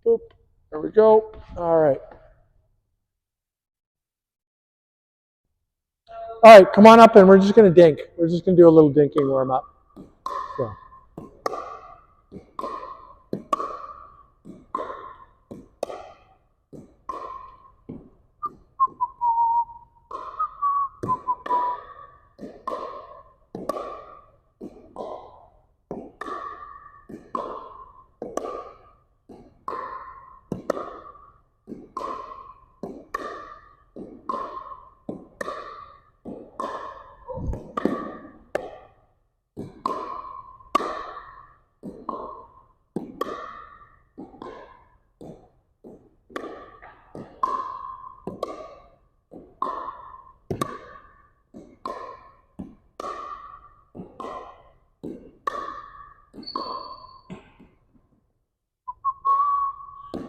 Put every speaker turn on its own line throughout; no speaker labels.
Boop. There we go. All right. All right, come on up and we're just going to dink. We're just going to do a little dinking warm up. So.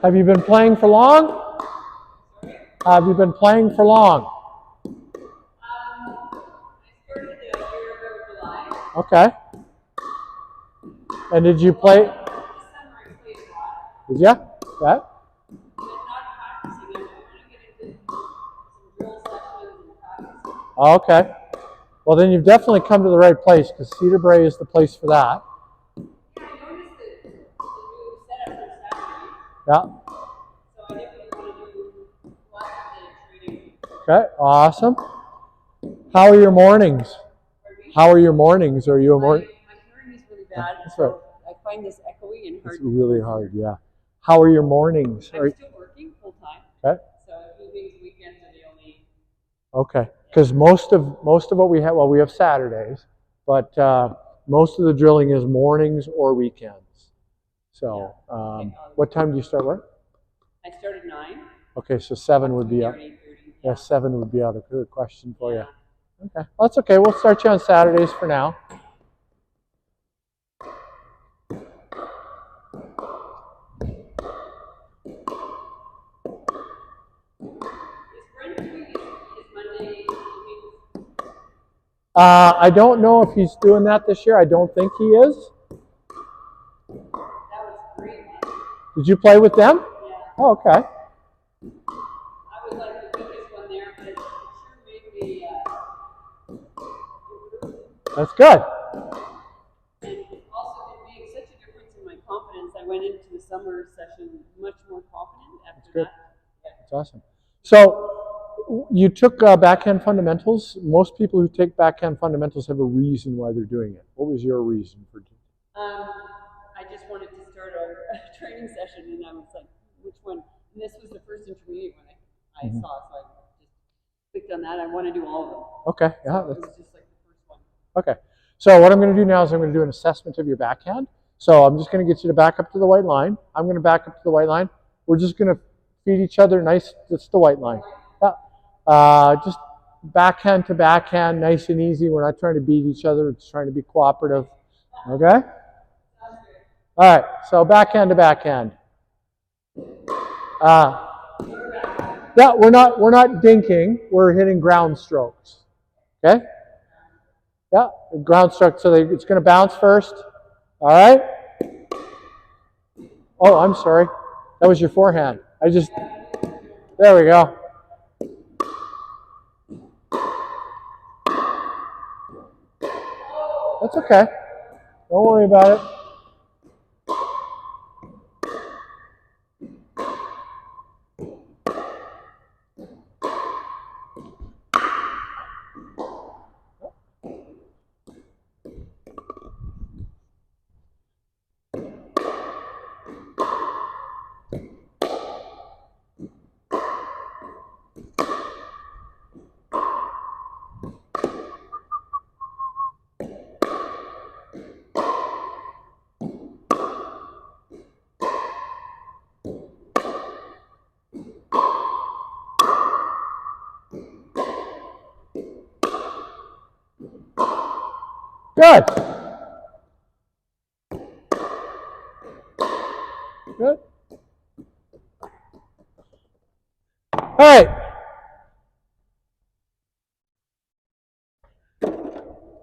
Have you been playing for long? Have you been playing for long?
I started a year ago, July.
Okay. And did you play?
This summer I played a lot.
Did you? Yeah.
But not practicing. I want to get into some drill sessions and practicing.
Okay. Well, then you've definitely come to the right place because Cedar Brae is the place for that.
Yeah, I noticed that the new setup for Saturday.
Yeah.
So I definitely want to do lots of the training.
Okay. Awesome. How are your mornings? How are your mornings? Are you a morning?
My hearing is really bad,
That's
so
right.
I find this echoey and hard.
It's really hard, yeah. How are your mornings?
I'm still working full time.
Okay.
So evenings, weekends are the only.
Okay. Because most of what we have, well, we have Saturdays, but most of the drilling is mornings or weekends. So, what time do you start work?
I start at 9.
Okay, so 7 would be out.
8:30.
Yeah, 7 would be out. A good question for you. Okay, well, that's okay. We'll start you on Saturdays for now. I don't know if he's doing that this year. I don't think he is.
That was great.
Did you play with them?
Yeah.
Oh, okay.
I was like the weakest one there, but it sure made me improve.
That's good.
And also it made such a difference in my confidence. I went into the summer session much more confident after
That's good.
that.
Yeah. That's awesome. So you took backhand fundamentals. Most people who take backhand fundamentals have a reason why they're doing it. What was your reason for doing it?
I just wanted to start a training session, and I was like, which one? And this was the first intermediate one I saw, so I just clicked on that. I want to do all of them.
Okay, yeah.
So it was just like the first one.
Okay. So what I'm going to do now is I'm going to do an assessment of your backhand. So I'm just going to get you to back up to the white line. I'm going to back up to the white line. We're just going to feed each other nice. It's the white line. Yeah. Just backhand to backhand, nice and easy. We're not trying to beat each other. We're just trying to be cooperative. Okay? All right. So backhand to backhand. Yeah, we're not dinking. We're hitting ground strokes. Okay? Yeah, ground stroke. So it's going to bounce first. All right. Oh, I'm sorry. That was your forehand. There we go. That's okay. Don't worry about it. Good. Good. All right.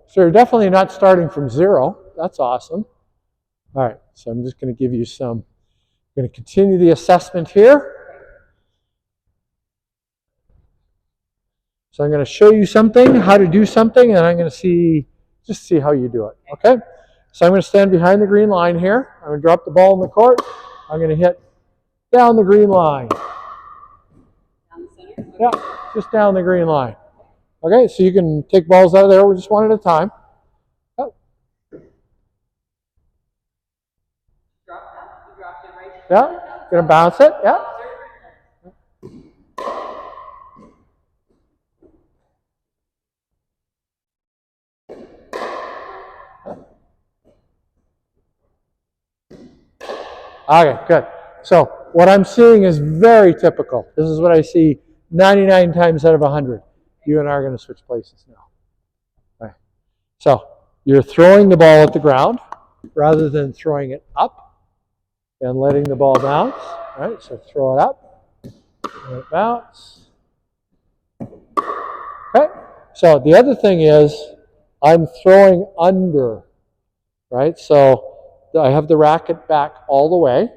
So you're definitely not starting from zero. That's awesome. All right. So I'm just going to give you some going to continue the assessment here. So I'm going to show you something, how to do something, and I'm going to just see how you do it, okay? So I'm going to stand behind the green line here. I'm going to drop the ball in the court. I'm going to hit down the green line.
Down the center? Okay.
Yeah, just down the green line. Okay, so you can take balls out of there just one at a time. Oh.
Drop that? You dropped it right?
Yeah, going to bounce it, yeah. Okay, good. So what I'm seeing is very typical. This is what I see 99 times out of 100. You and I are going to switch places now. Okay. So you're throwing the ball at the ground rather than throwing it up and letting the ball bounce. All right, so throw it up, let it bounce. Okay. So the other thing is I'm throwing under, right? So I have the racket back all the way.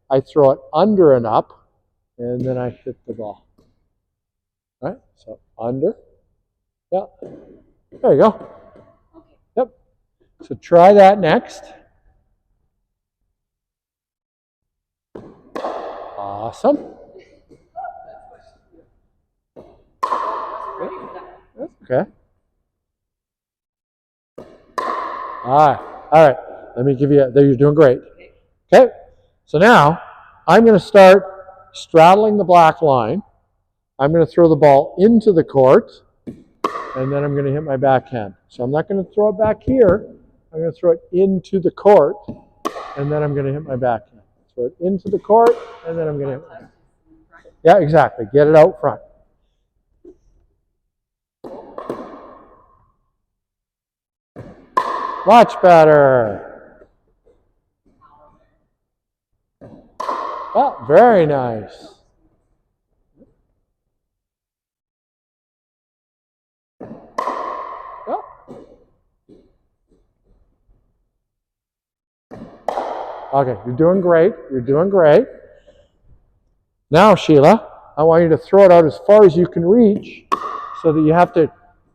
I throw it under and up, and then I hit the ball. Right? So under. Yeah. There you go.
Okay.
Yep. So try that next. Awesome. That's okay. All right. All right. Let me give you, there, you're doing great. Okay. So now I'm going to start straddling the black line. I'm going to throw the ball into the court, and then I'm going to hit my backhand. So I'm not going to throw it back here. I'm going to throw it into the court, and then I'm going to hit my backhand. Throw it into the court, and then I'm going to hit my backhand. Yeah, exactly. Get it out front. Much better. Oh, very nice. Oh. Okay, you're doing great. You're doing great. Now, Sheila, I want you to throw it out as far as you can reach, so that you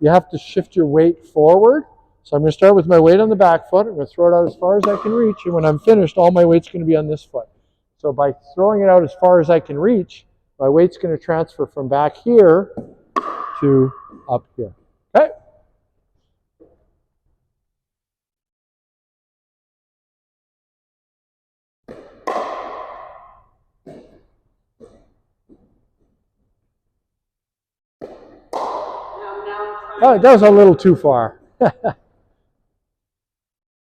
have to shift your weight forward. So I'm going to start with my weight on the back foot. I'm going to throw it out as far as I can reach, and when I'm finished, all my weight's going to be on this foot. So by throwing it out as far as I can reach, my weight's going to transfer from back here to up here. Okay? Oh, that was a little too far.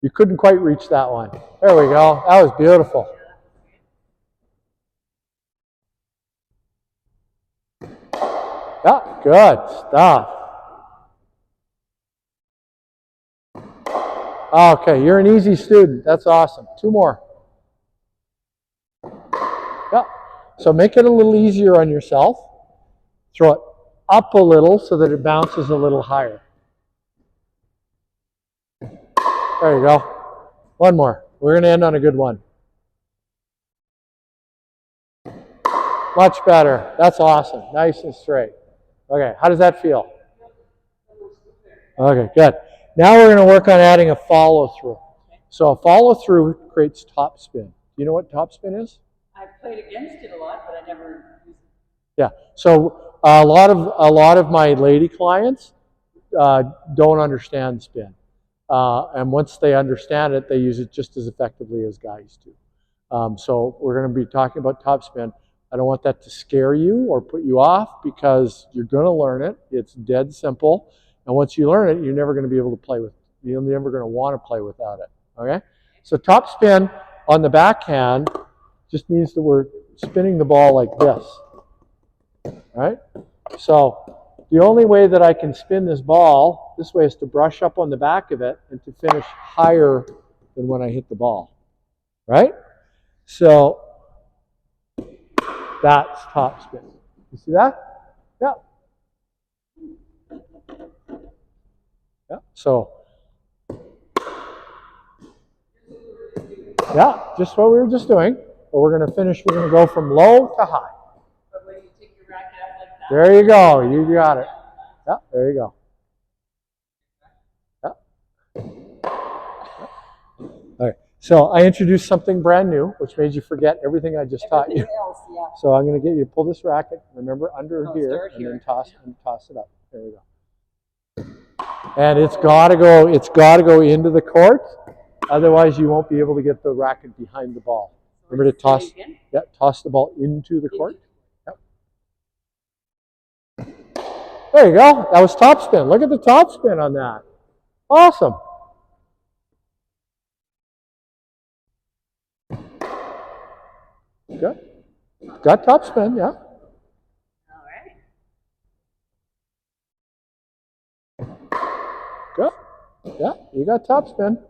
You couldn't quite reach that one. There we go. That was beautiful. Yeah, good stuff. Okay, you're an easy student. That's awesome. Two more. Yeah. So make it a little easier on yourself. Throw it up a little so that it bounces a little higher. There you go. One more. We're going to end on a good one. Much better. That's awesome. Nice and straight. Okay, how does that feel? Okay, good. Now we're going to work on adding a follow-through. So a follow-through creates topspin. Do you know what topspin is?
I've played against it a lot, but I never used it.
Yeah. So a lot of my lady clients don't understand spin, and once they understand it, they use it just as effectively as guys do. So we're going to be talking about topspin. I don't want that to scare you or put you off, because you're going to learn it. It's dead simple, and once you learn it, you're never going to be able to play with it. You're never going to want to play without it. Okay. So topspin on the backhand just means that we're spinning the ball like this. Right? So the only way that I can spin this ball this way is to brush up on the back of it and to finish higher than when I hit the ball. Right? So that's topspin. You see that? Yeah. Yeah. So yeah, just what we were just doing. But we're going to finish, we're going to go from low to high.
But when you take your racket up like that.
There you go. You got it. Yeah, there you go. All right. So I introduced something brand new, which made you forget everything I just taught you.
Else, yeah.
So I'm going to get you to pull this racket, remember, under here,
start
and
here.
then toss it up. There you go. And it's got to go into the court. Otherwise, you won't be able to get the racket behind the ball. Remember to toss the ball into the court. Yep. There you go. That was topspin. Look at the topspin on that. Awesome. Good. Got topspin, yeah.
All right.
Good. Yeah, you got topspin.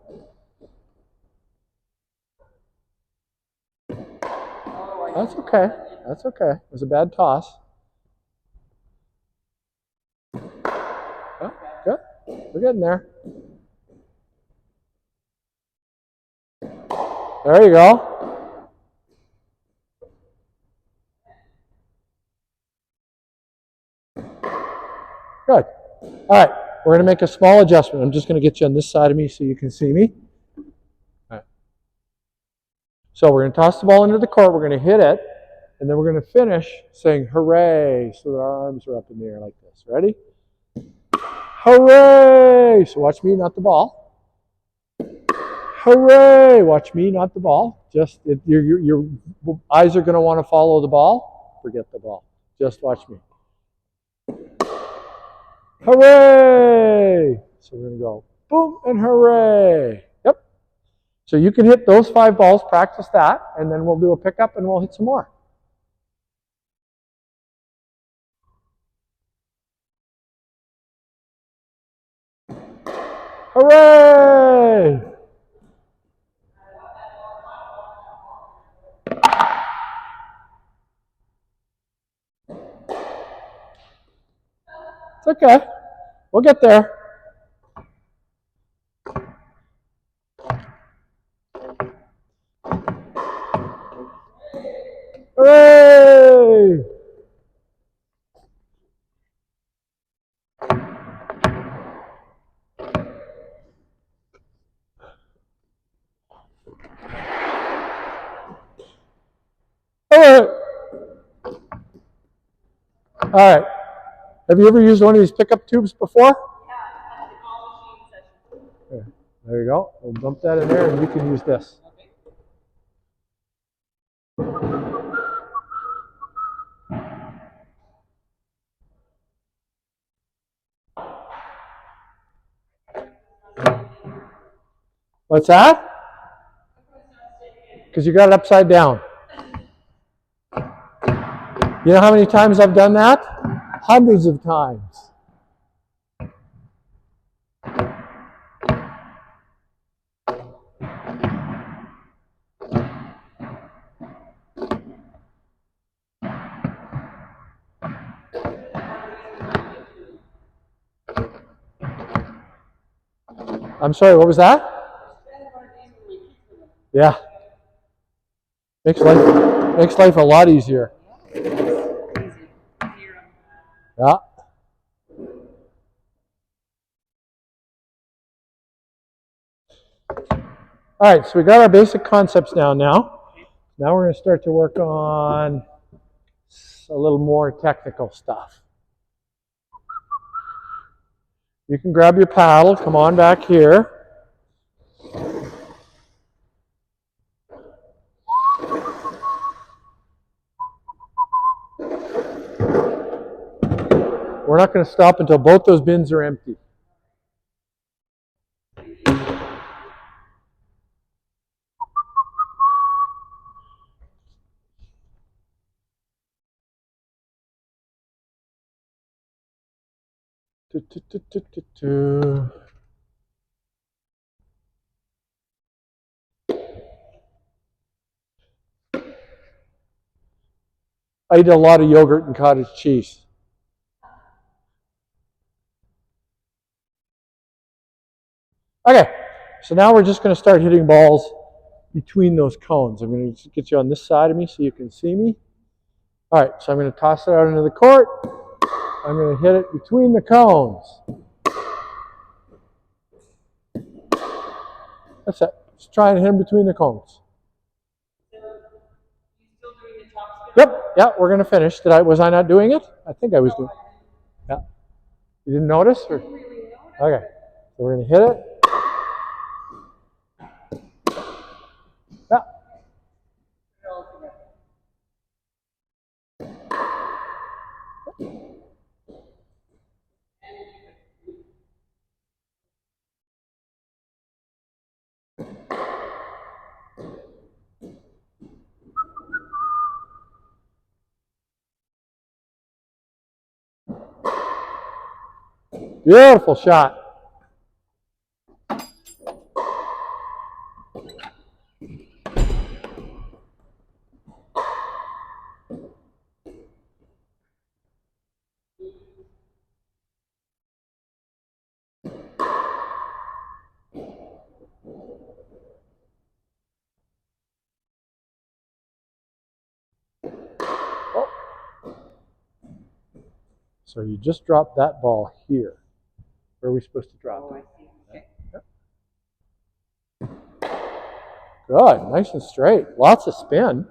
That's okay. That's okay. It was a bad toss. Yeah, good. We're getting there. There you go. Good. All right. We're going to make a small adjustment. I'm just going to get you on this side of me so you can see me. All right. So we're going to toss the ball into the court. We're going to hit it. And then we're going to finish saying hooray so that our arms are up in the air like this. Ready? Hooray! So watch me, not the ball. Hooray! Watch me, not the ball. Just your eyes are going to want to follow the ball. Forget the ball. Just watch me. Hooray! So we're going to go boom and hooray. Yep. So you can hit those 5 balls, practice that, and then we'll do a pickup and we'll hit some more. Hooray! It's okay. We'll get there. Hooray! All right. All right. Have you ever used one of these pickup tubes before?
Yeah, at the golf machine session.
There you go. We'll dump that in there and you can use this. What's that? Because you got it upside down. You know how many times I've done that? Hundreds of times. I'm sorry, what was that? Yeah. Makes life a lot easier. Yeah. All right, so we got our basic concepts down now. Now we're going to start to work on a little more technical stuff. You can grab your paddle, come on back here. We're not going to stop until both those bins are empty. I eat a lot of yogurt and cottage cheese. Okay, so now we're just going to start hitting balls between those cones. I'm going to get you on this side of me so you can see me. All right, so I'm going to toss it out into the court. I'm going to hit it between the cones. That's it. Just try and hit them between the cones. Yep, yeah, we're going to finish. Was I not doing it? I think I was doing it. Yeah. You didn't notice? Or? Okay. So we're going to hit it. Yeah. Beautiful shot. Oh. So you just dropped that ball here. Where are we supposed to drop it?
Okay.
Good, nice and straight. Lots of spin.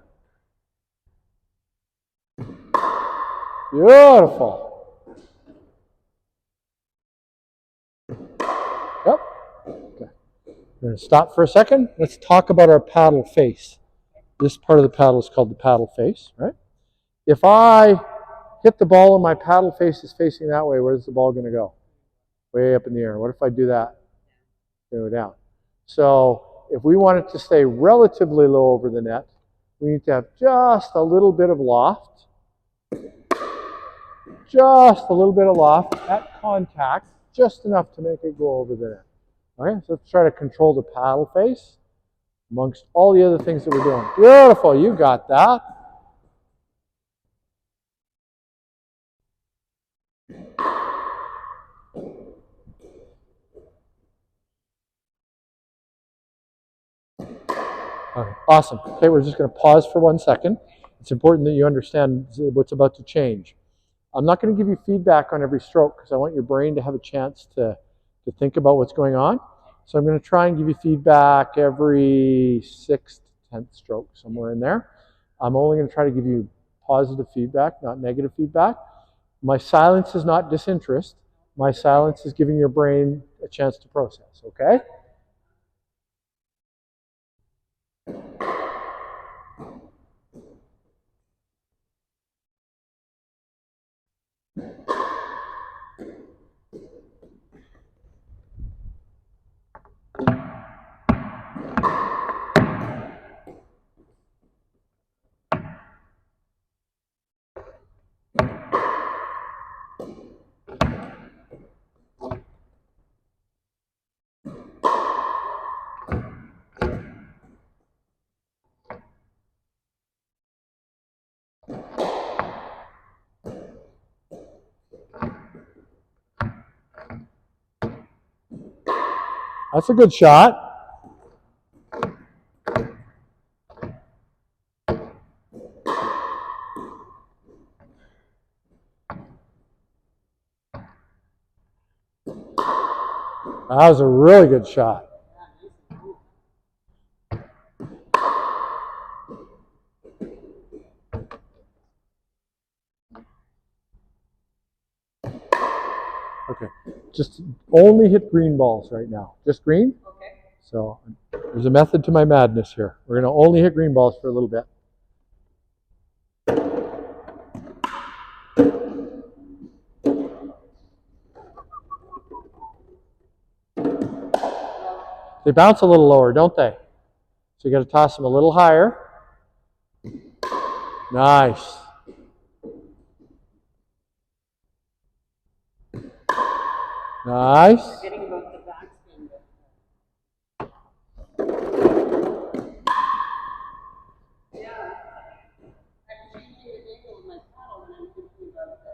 Beautiful. Yep. Okay. We're going to stop for a second. Let's talk about our paddle face. This part of the paddle is called the paddle face, right? If I hit the ball and my paddle face is facing that way, where's the ball going to go? Way up in the air. What if I do that? Go down. So if we want it to stay relatively low over the net, we need to have just a little bit of loft. Just a little bit of loft at contact, just enough to make it go over the net. Okay, so let's try to control the paddle face amongst all the other things that we're doing. Beautiful, you got that. Okay, awesome. Okay, we're just going to pause for 1 second. It's important that you understand what's about to change. I'm not going to give you feedback on every stroke because I want your brain to have a chance to think about what's going on. So I'm going to try and give you feedback every 6th to 10th stroke, somewhere in there. I'm only going to try to give you positive feedback, not negative feedback. My silence is not disinterest. My silence is giving your brain a chance to process, okay? That's a good shot. That was a really good shot. Okay, just only hit green balls right now. Just green?
Okay.
So there's a method to my madness here. We're going to only hit green balls for a little bit. They bounce a little lower, don't they? So you got to toss them a little higher. Nice. Nice.
Forgetting about the backspin. Yeah. I'm changing the angle of my paddle when I'm thinking about the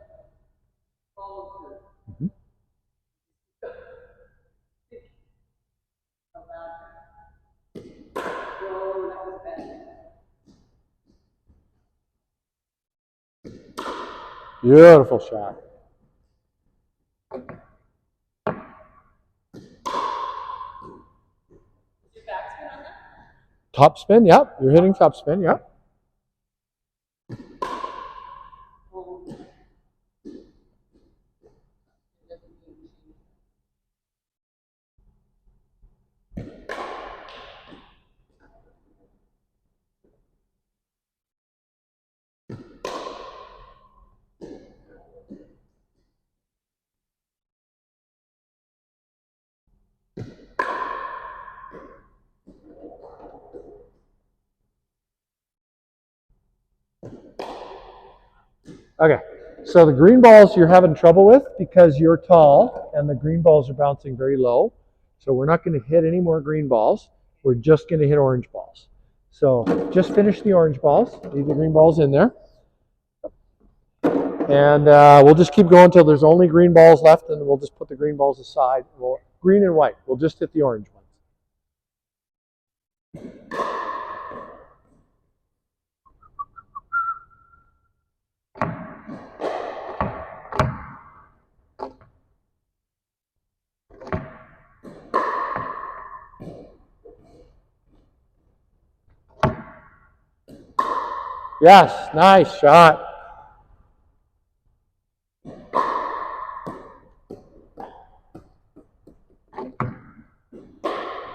follow through. Allowed.
Beautiful shot.
Your backspin on that?
Top spin, yep. You're hitting top spin, yep. Okay, so the green balls you're having trouble with because you're tall and the green balls are bouncing very low. So we're not going to hit any more green balls. We're just going to hit orange balls. So just finish the orange balls. Leave the green balls in there. And we'll just keep going until there's only green balls left, and then we'll just put the green balls aside. Green and white. We'll just hit the orange ones. Yes, nice shot.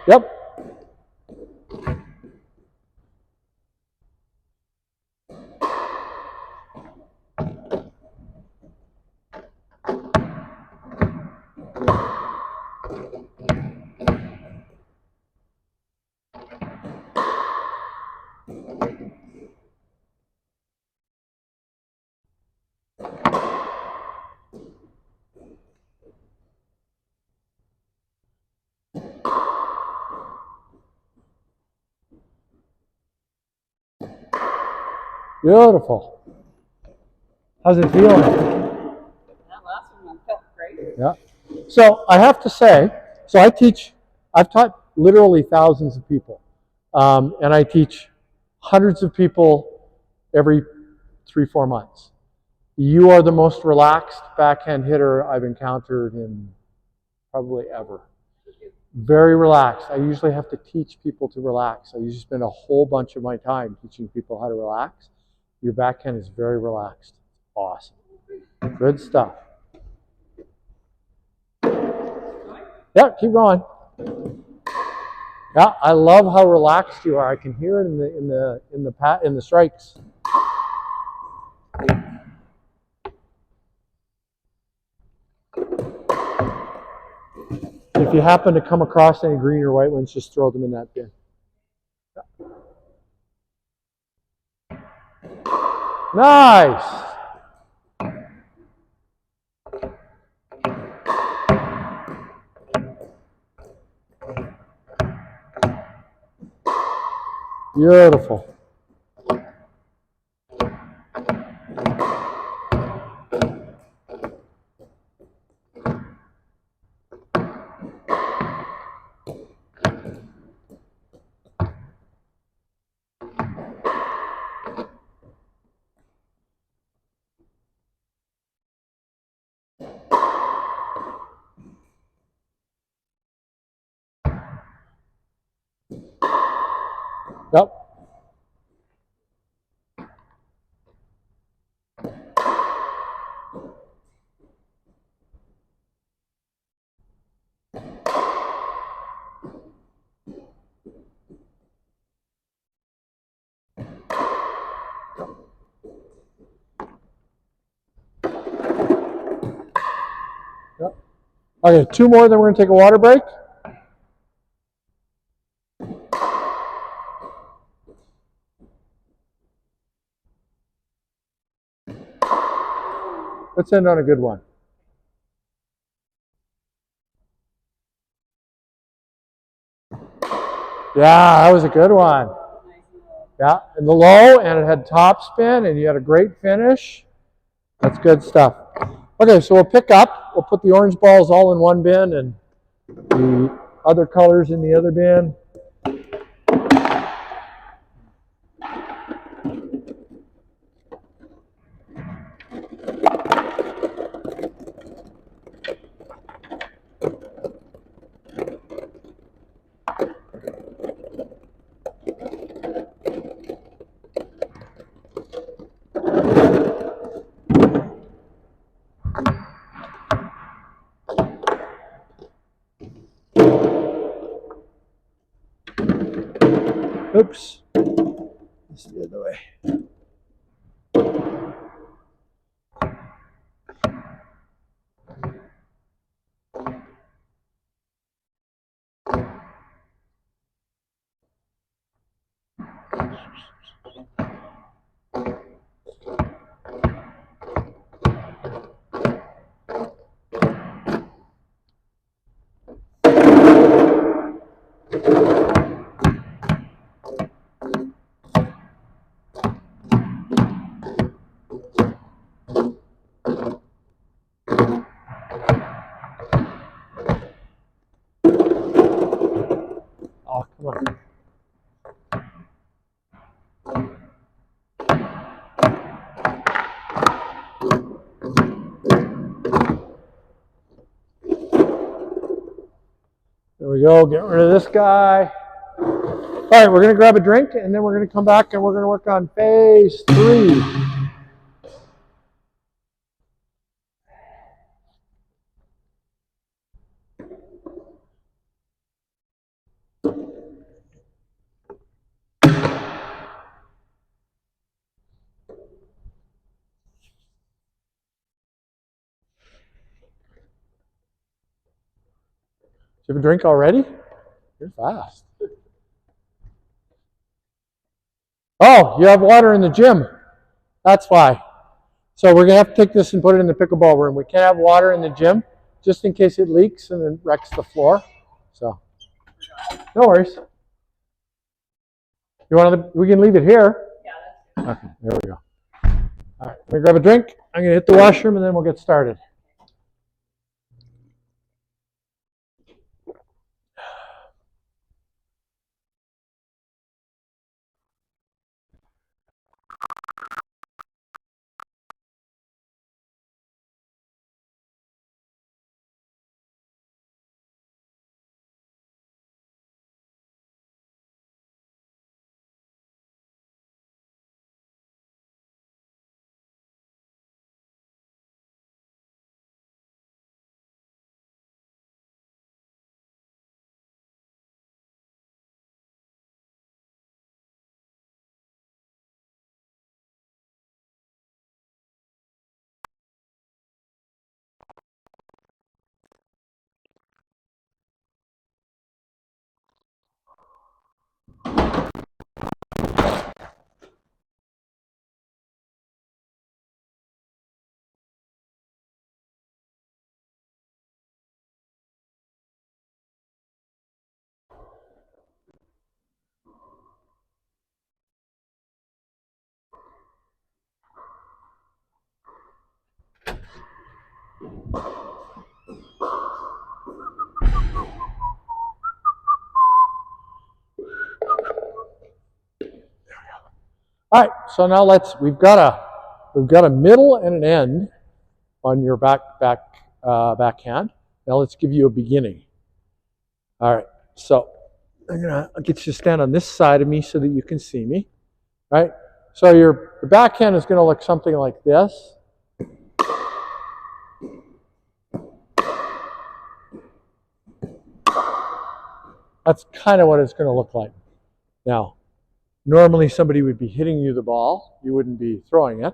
Yep. Beautiful. How's it feeling?
That last one felt great.
Yeah. So I have to say, I've taught literally thousands of people. And I teach hundreds of people every 3-4 months. You are the most relaxed backhand hitter I've encountered in probably ever. Very relaxed. I usually have to teach people to relax. I usually spend a whole bunch of my time teaching people how to relax. Your backhand is very relaxed. Awesome. Good stuff. Yeah, keep going. Yeah, I love how relaxed you are. I can hear it in the strikes. If you happen to come across any green or white ones, just throw them in that bin. Nice. Beautiful. Yep. Yep. Okay, 2 more, then we're going to take a water break. Let's end on a good one. Yeah, that was a good one. Yeah, and the low, and it had top spin, and you had a great finish. That's good stuff. Okay, so we'll pick up. We'll put the orange balls all in one bin and the other colors in the other bin. Oops. It's the other way. Oh, come on. There we go. Get rid of this guy. All right, we're going to grab a drink, and then we're going to come back, and we're going to work on phase 3. Do you have a drink already? You're fast. Oh, you have water in the gym. That's why. So we're going to have to take this and put it in the pickleball room. We can't have water in the gym just in case it leaks and it wrecks the floor. So, no worries. You want to? We can leave it here.
Yeah, that's good.
Okay, there we go. All right, let me grab a drink. I'm going to hit the washroom and then we'll get started. All right, so now we've got a middle and an end on your backhand. Now let's give you a beginning. All right, so I'll get you to stand on this side of me so that you can see me. Right? So your backhand is going to look something like this. That's kind of what it's going to look like. Now, normally somebody would be hitting you the ball. You wouldn't be throwing it.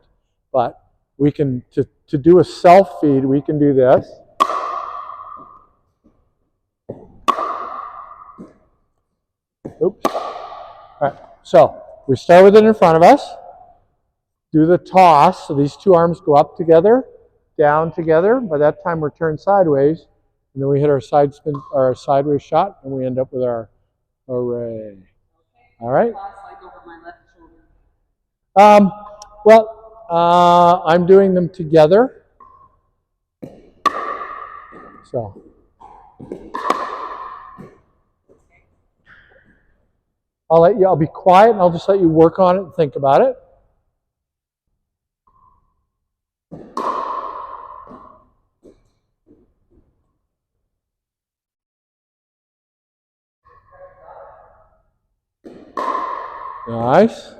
But we can, to do a self-feed, we can do this. Oops. All right, so we start with it in front of us. Do the toss, so these two arms go up together, down together. By that time, we're turned sideways. And then we hit our side spin, our sideways shot, and we end up with our array. All right?
Like over my left shoulder.
I'm doing them together. So. I'll be quiet and I'll just let you work on it and think about it. Nice.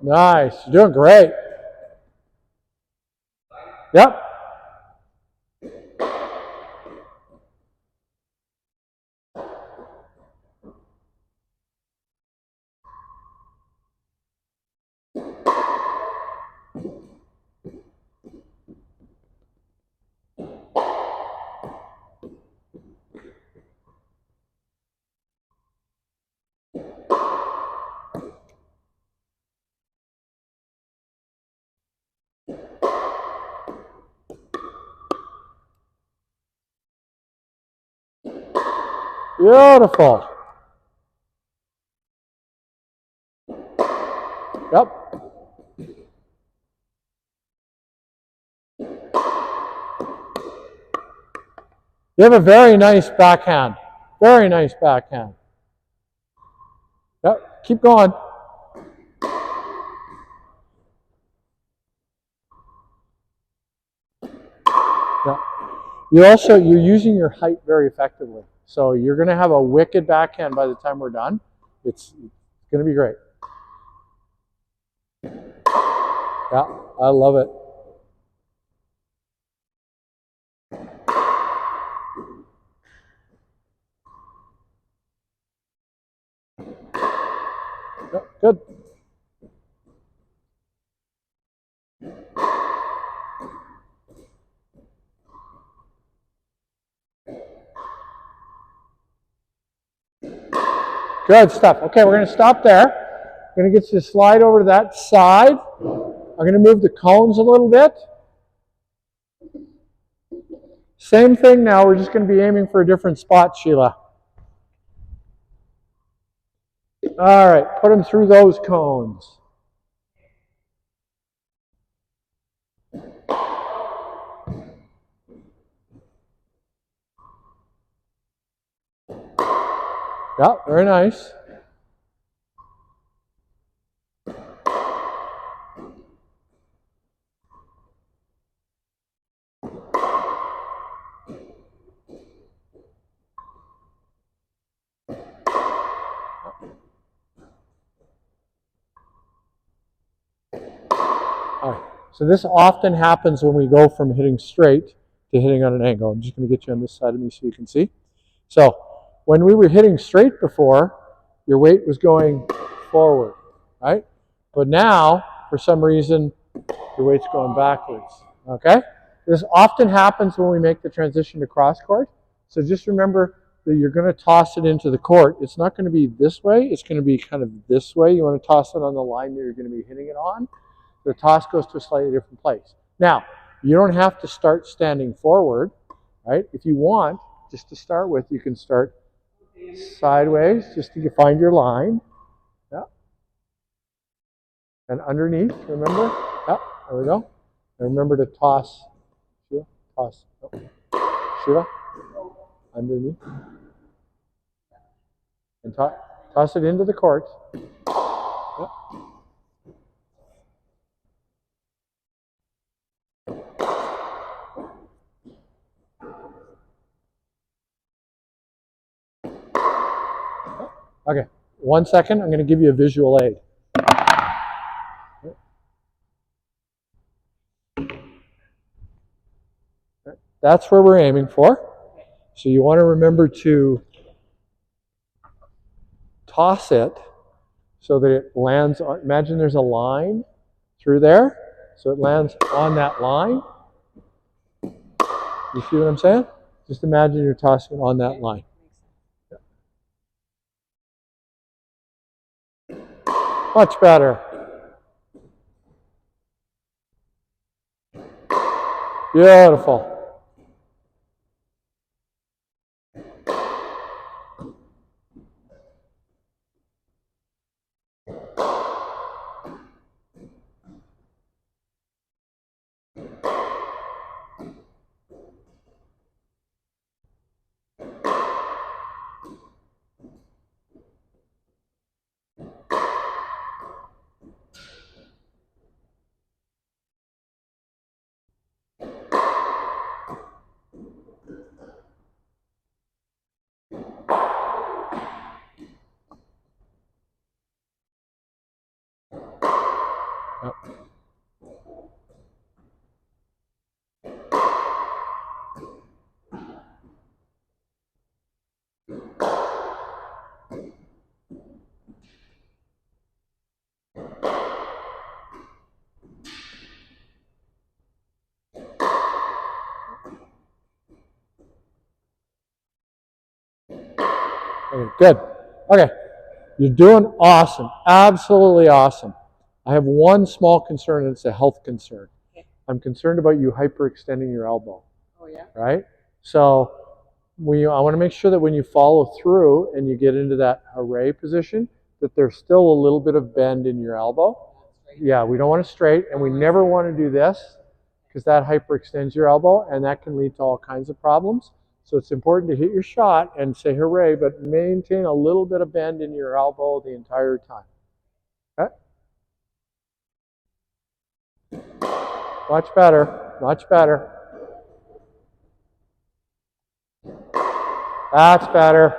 Nice. You're doing great. Yep. Beautiful. Yep. You have a very nice backhand. Very nice backhand. Yep. Keep going. Yep. You're using your height very effectively. So you're going to have a wicked backhand by the time we're done. It's going to be great. Yeah, I love it. Yep, good. Good stuff. Okay, we're going to stop there. I'm going to get you to slide over to that side. I'm going to move the cones a little bit. Same thing now, we're just going to be aiming for a different spot, Sheila. All right, put them through those cones. Yeah, very nice. All right, so this often happens when we go from hitting straight to hitting on an angle. I'm just going to get you on this side of me so you can see. So when we were hitting straight before, your weight was going forward, right? But now, for some reason, your weight's going backwards, okay? This often happens when we make the transition to cross court. So just remember that you're going to toss it into the court. It's not going to be this way. It's going to be kind of this way. You want to toss it on the line that you're going to be hitting it on. The toss goes to a slightly different place. Now, you don't have to start standing forward, right? If you want, just to start with, you can start sideways just to find your line. Yeah. And underneath, remember? Yeah, there we go. And remember to toss. Sheila, toss. Oh. Sheila, underneath. And toss it into the court. Yeah. Okay, 1 second. I'm going to give you a visual aid. That's where we're aiming for. So you want to remember to toss it so that it lands on, imagine there's a line through there, so it lands on that line. You see what I'm saying? Just imagine you're tossing it on that line. Much better. Beautiful. Yep. Okay, good. Okay, you're doing awesome. Absolutely awesome. I have one small concern, and it's a health concern.
Okay.
I'm concerned about you hyperextending your elbow.
Oh, yeah?
Right? So I want to make sure that when you follow through and you get into that hooray position, that there's still a little bit of bend in your elbow. Yeah, we don't want to straight, and we never want to do this because that hyperextends your elbow, and that can lead to all kinds of problems. So it's important to hit your shot and say hooray, but maintain a little bit of bend in your elbow the entire time. Okay? Much better, much better. That's better.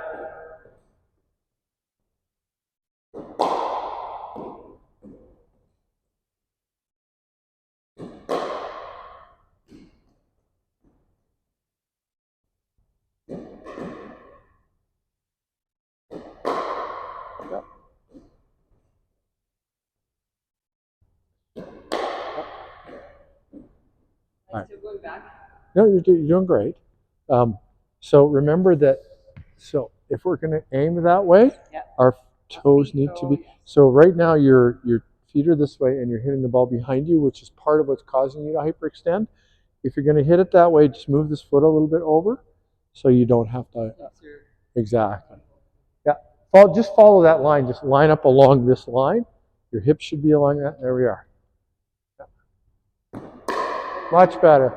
Am I still going back?
No, you're doing great. So remember that, so if we're going to aim that way,
Yeah.
our toes need to be, so right now your feet are this way and you're hitting the ball behind you, which is part of what's causing you to hyperextend. If you're going to hit it that way, just move this foot a little bit over so you don't have to. Exactly. Yeah. Just follow that line. Just line up along this line. Your hips should be along that. There we are. Yeah. Much better.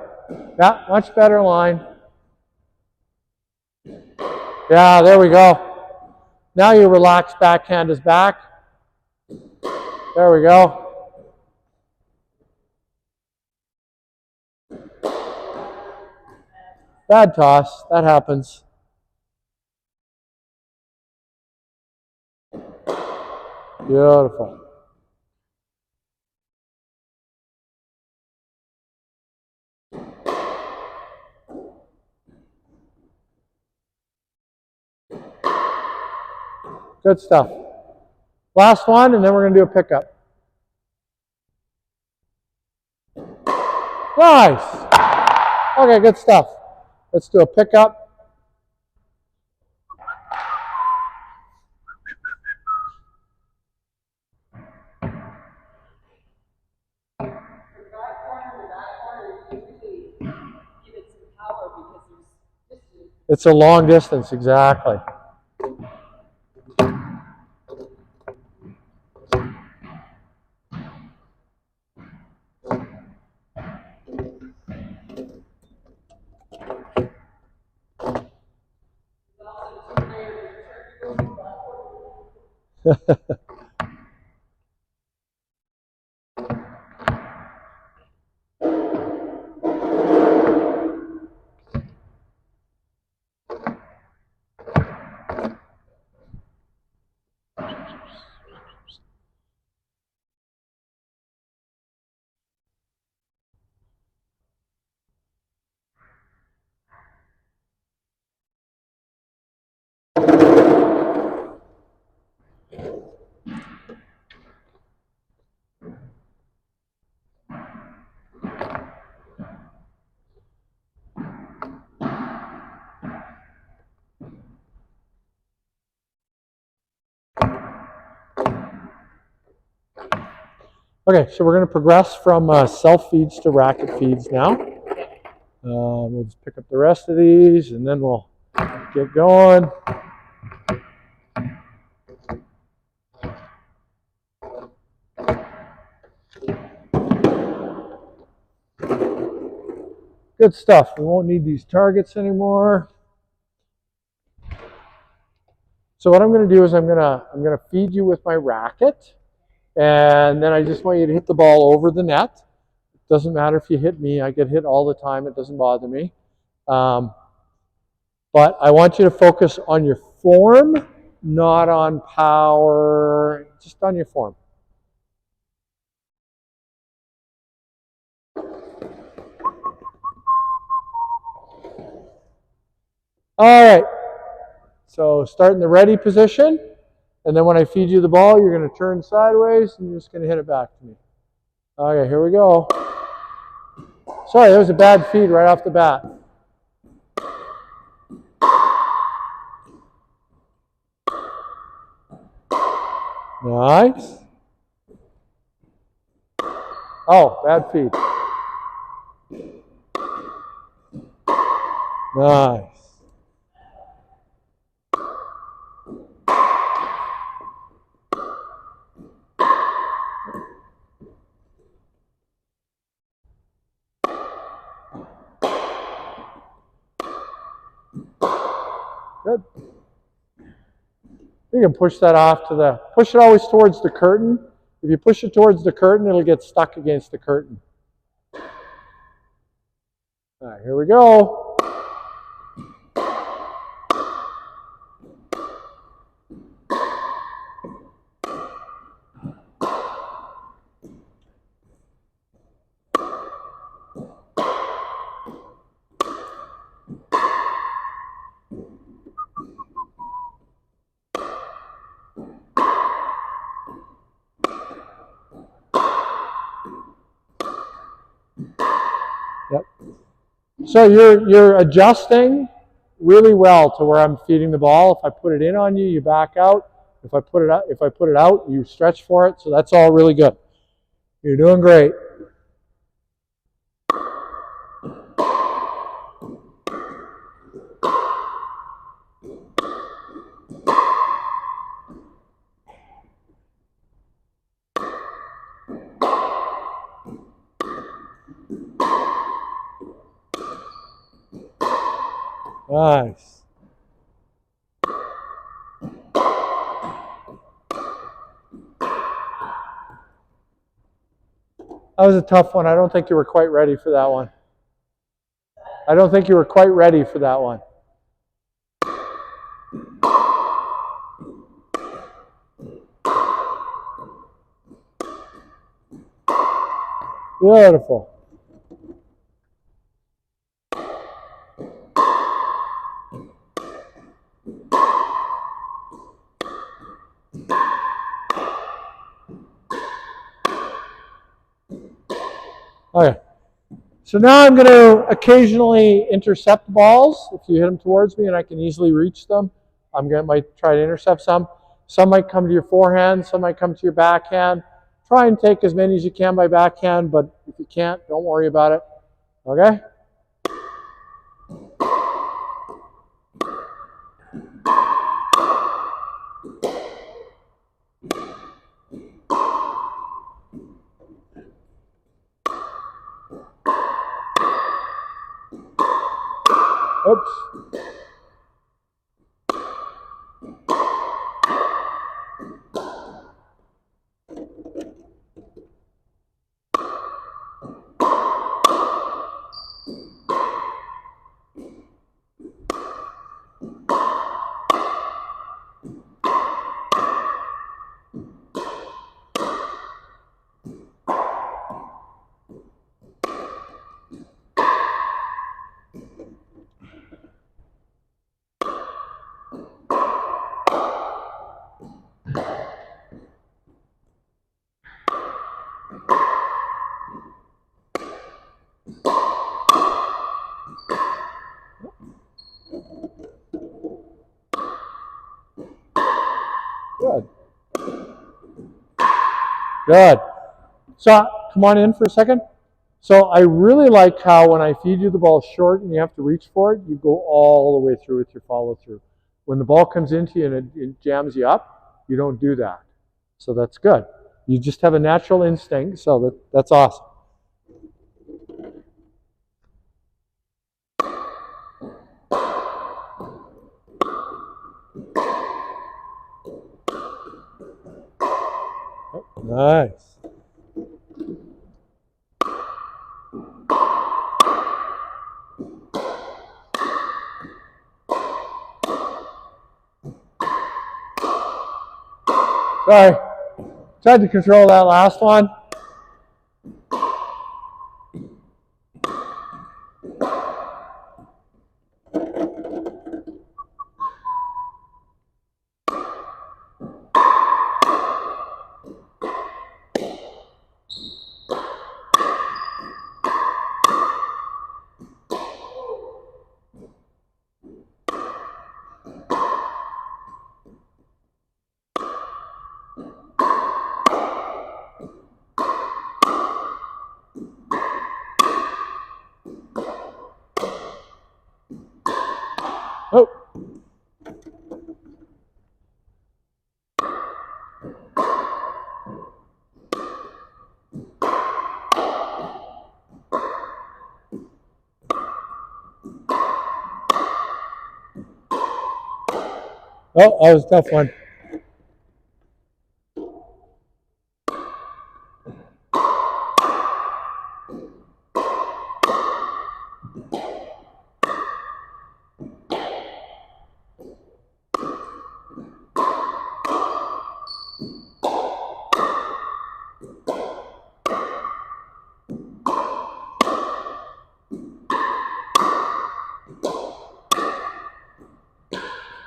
Yeah, much better line. Yeah, there we go. Now your relaxed backhand is back. There we go. Bad toss. That happens. Beautiful. Good stuff. Last one, and then we're going to do a pickup. Nice. Okay, good stuff. Let's do a pickup. It's a long distance, exactly. Okay, so we're going to progress from self-feeds to racket feeds now. We'll just pick up the rest of these, and then we'll get going. Good stuff. We won't need these targets anymore. So what I'm going to do is I'm going to feed you with my racket, and then I just want you to hit the ball over the net. It doesn't matter if you hit me. I get hit all the time. It doesn't bother me. But I want you to focus on your form, not on power, just on your form. All right. So start in the ready position. And then when I feed you the ball, you're going to turn sideways and you're just going to hit it back to me. Okay, here we go. Sorry, that was a bad feed right off the bat. Nice. Oh, bad feed. Nice. Good. You can push that off to the, push it always towards the curtain. If you push it towards the curtain, it'll get stuck against the curtain. All right, here we go. Yep. So you're adjusting really well to where I'm feeding the ball. If I put it in on you, you back out. If I put it out, you stretch for it. So that's all really good. You're doing great. Nice. That was a tough one. I don't think you were quite ready for that one. I don't think you were quite ready for that one. Beautiful. Okay. So now I'm going to occasionally intercept balls. If you hit them towards me and I can easily reach them, might try to intercept some. Some might come to your forehand, some might come to your backhand. Try and take as many as you can by backhand, but if you can't, don't worry about it. Okay? Oops. Good. Good. So come on in for a second. So I really like how when I feed you the ball short and you have to reach for it, you go all the way through with your follow through. When the ball comes into you and it jams you up, you don't do that. So that's good. You just have a natural instinct, so that's awesome. Nice. Sorry. Tried to control that last one. Oh, that was a tough one.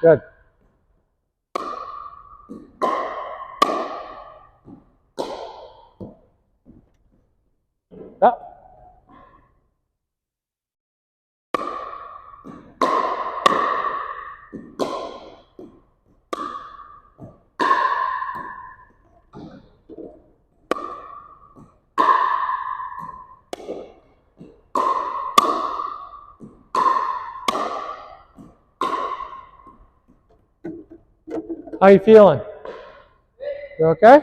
Good. Yeah. How you feeling? You okay?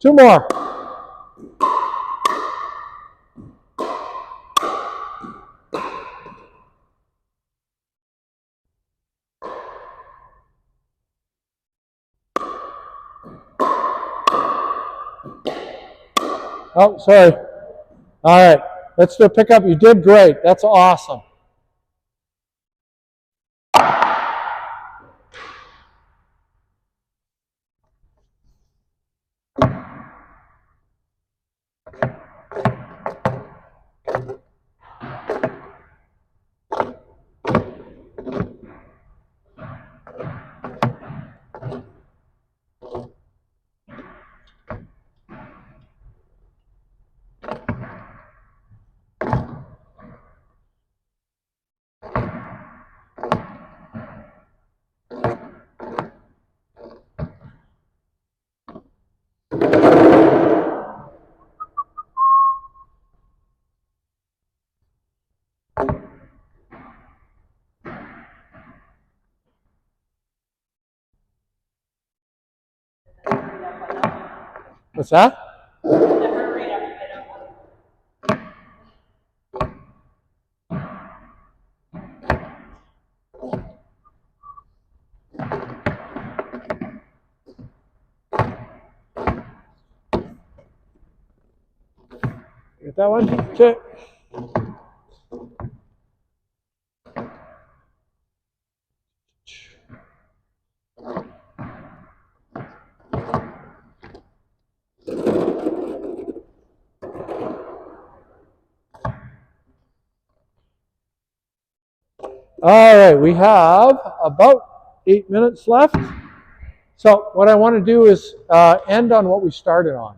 Two more. Oh, sorry. All right. Let's do a pickup. You did great. That's awesome. What's that? Get that one? Okay. All right, we have about 8 minutes left. So what I want to do is end on what we started on,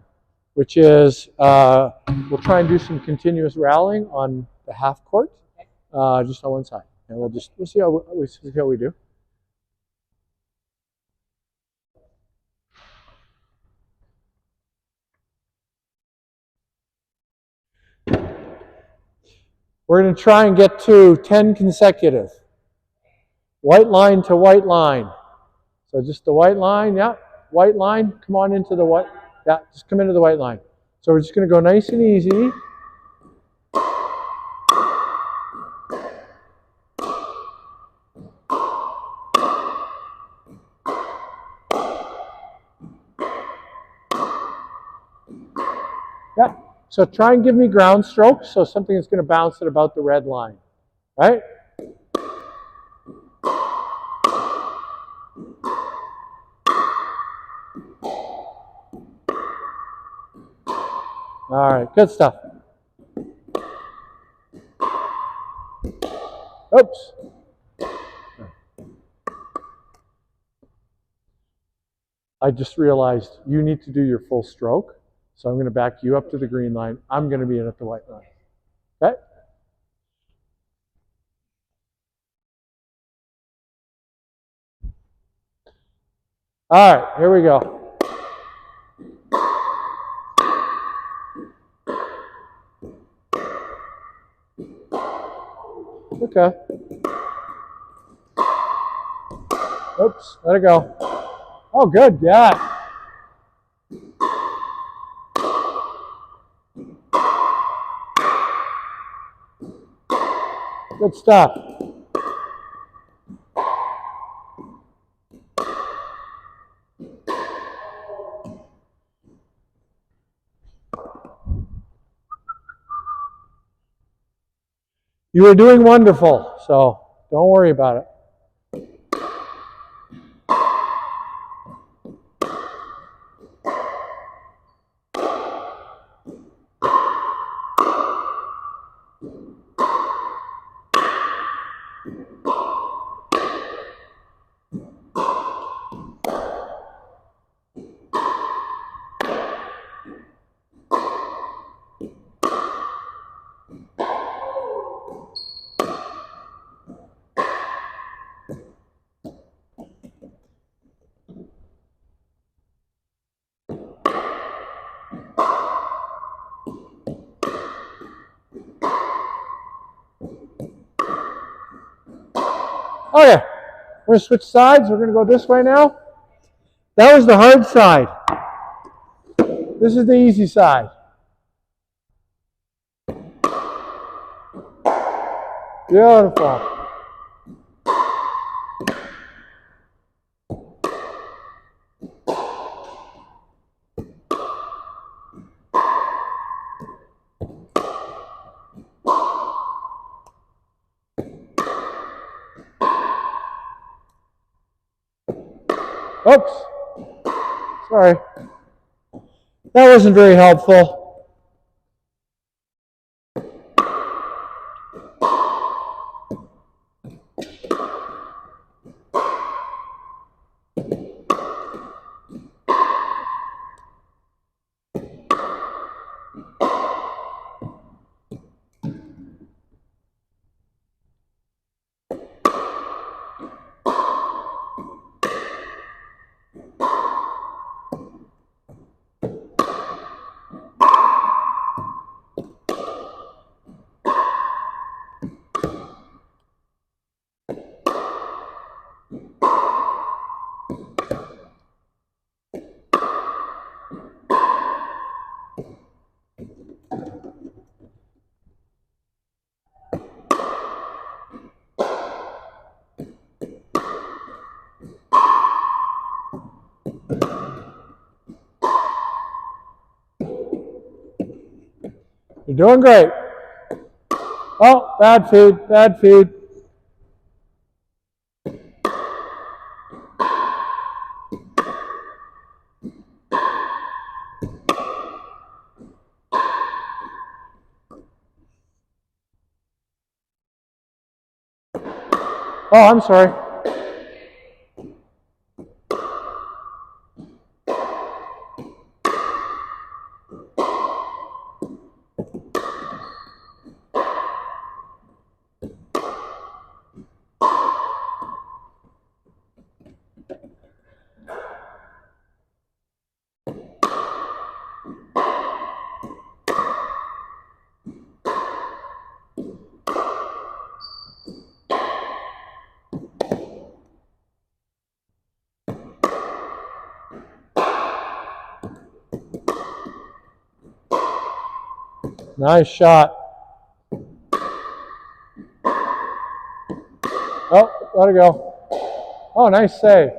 which is we'll try and do some continuous rallying on the half court, just on one side, and we'll see how we do. We're going to try and get to 10 consecutive. White line to white line. So just the white line, yeah. White line, come on into the white. Yeah, just come into the white line. So we're just going to go nice and easy. Yeah. So try and give me ground strokes, so something that's going to bounce at about the red line. Right? All right, good stuff. Oops. I just realized you need to do your full stroke. So I'm going to back you up to the green line. I'm going to be in at the white line. Okay? All right, here we go. Okay. Oops, let it go. Oh, good, yeah. Good stuff. You are doing wonderful, so don't worry about it. Okay, we're going to switch sides. We're going to go this way now. That was the hard side. This is the easy side. Beautiful. Oops. Sorry. That wasn't very helpful. You're doing great. Oh, bad feed, bad feed. Oh, I'm sorry. Nice shot. Oh, let it go. Oh, nice save.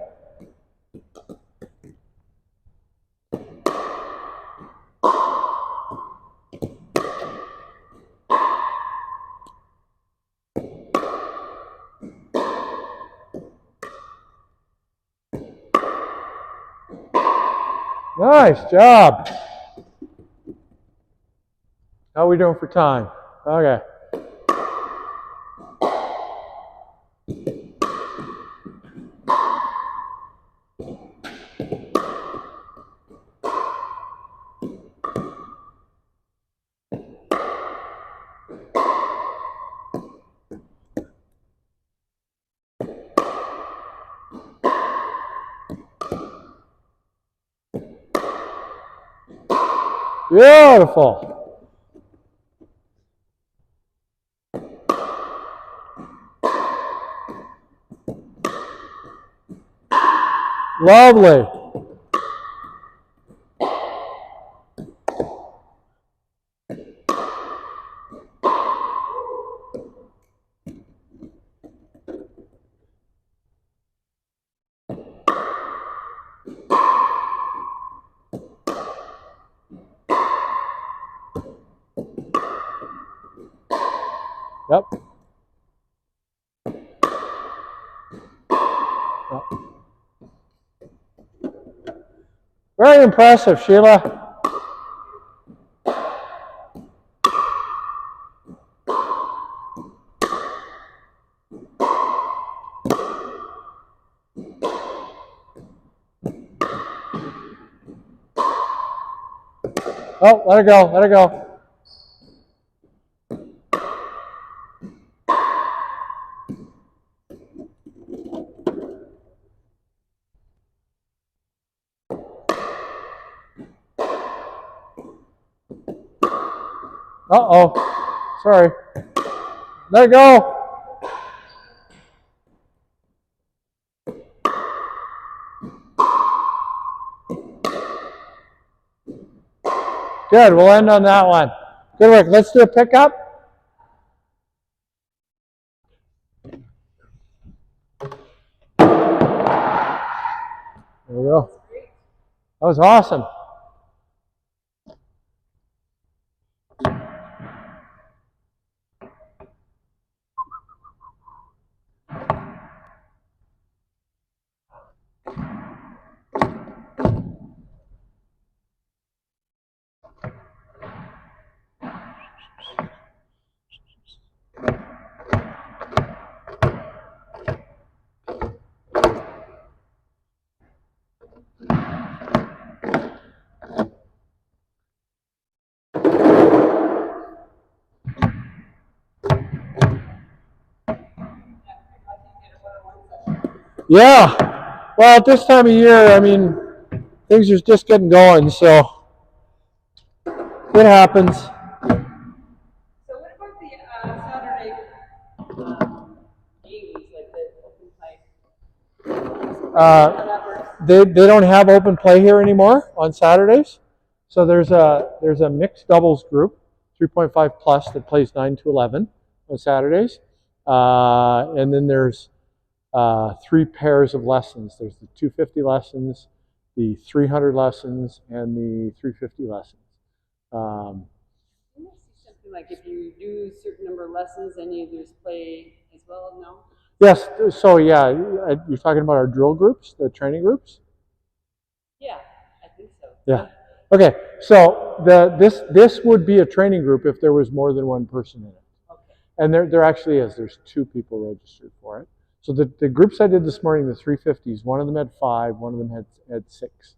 Nice job. How are we doing for time? Okay. Beautiful. Lovely. Yep. Yep. Very impressive, Sheila. Oh, let it go, let it go. Uh-oh, sorry. Let it go. Good, we'll end on that one. Good work, let's do a pickup. There we go. That was awesome. Yeah, well, at this time of year, I mean, things are just getting going, so it happens.
So what about the Saturday games, like the open play?
They don't have open play here anymore on Saturdays, so there's a mixed doubles group, 3.5 plus, that plays 9 to 11 on Saturdays, and then there's 3 pairs of lessons. There's the 250 lessons, the 300 lessons, and the 350 lessons.
Didn't I see something like if you do a certain number of lessons, then there's play as well? No.
Yes, so yeah, you're talking about our drill groups, the training groups?
Yeah, I think so.
Yeah. Okay, so this would be a training group if there was more than one person in it.
Okay.
And there actually is. There's 2 people registered for it. So the groups I did this morning, the 350s, one of them had 5, one of them had 6.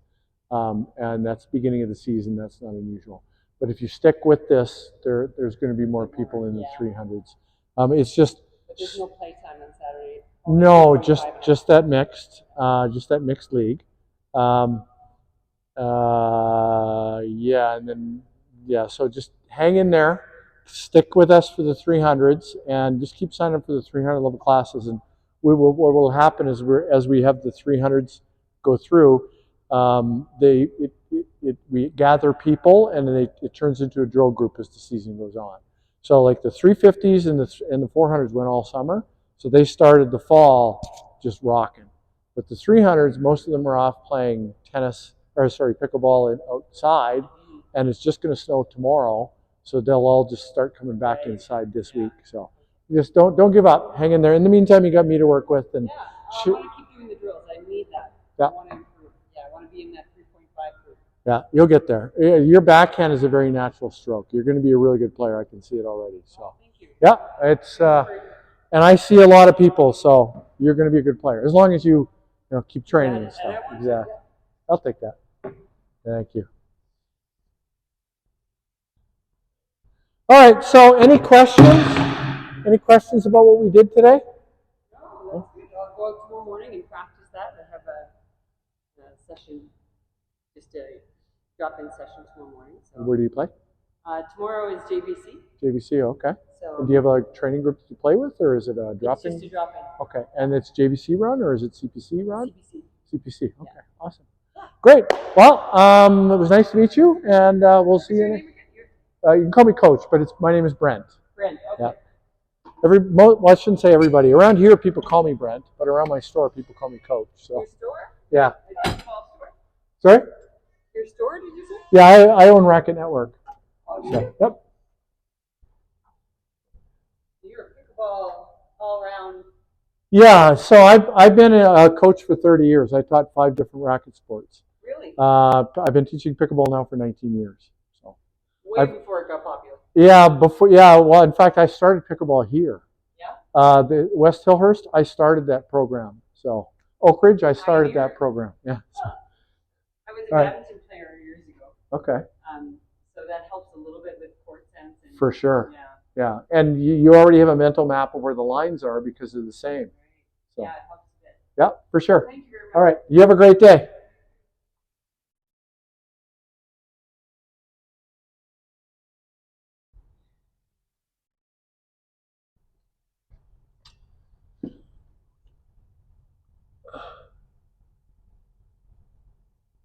And that's beginning of the season. That's not unusual. But if you stick with this, there's going to be more people in the 300s. It's just...
But there's no playtime on Saturday?
No, just that mixed league. Yeah, and then so just hang in there, stick with us for the 300s, and just keep signing up for the 300 level classes. And what will happen is as we have the 300s go through, we gather people, and then it turns into a drill group as the season goes on. So like the 350s and the 400s went all summer, so they started the fall just rocking. But the 300s, most of them are off playing pickleball outside, and it's just going to snow tomorrow, so they'll all just start coming back inside this week. So just don't give up. Hang in there. In the meantime, you got me to work with, and
I want to keep doing the drills. I need that.
Yeah.
I want to improve. Yeah, I want to be in that 3.5 group.
Yeah, you'll get there. Your backhand is a very natural stroke. You're going to be a really good player. I can see it already. So
thank you.
Yeah, it's and I see a lot of people, so you're going to be a good player as long as you keep training and stuff. Exactly. I'll take that. Thank you. All right, so any questions? Any questions about what we did today?
No, that's good. I'll go out tomorrow morning and practice that. I have a session, just a drop-in session tomorrow morning. So.
Where do you play?
Tomorrow is JBC.
JBC, okay.
So,
and do you have a training group that you play with, or is it a drop-in?
It's just a drop-in.
Okay, and it's JBC run, or is it CPC run?
CPC.
CPC. Okay, awesome. Great. Well, it was nice to meet you, and we'll see you. You can call me Coach, but my name is Brent.
Brent, okay.
Yeah. Well, I shouldn't say everybody. Around here, people call me Brent, but around my store, people call me Coach. So.
Your store?
Yeah.
Store?
Sorry?
Your store, did you say?
Yeah, I own Racket Network.
Okay.
So, yep.
You're a pickleball all-around.
Yeah, so I've been a coach for 30 years. I taught 5 different racket sports.
Really?
I've been teaching pickleball now for 19 years. So.
Way before it got popular.
Yeah, before. Yeah, well, in fact, I started pickleball here.
Yeah.
The West Hillhurst, I started that program. So Oak Ridge, I started that program. Yeah. So.
I was a badminton player years ago.
Okay.
So that helps a little bit with court sense. And,
for sure.
Yeah.
Yeah, and you already have a mental map of where the lines are because they're the same.
Right.
So.
Yeah, it helps a bit.
Yeah, for sure.
Thank you very much.
All right, you have a great day.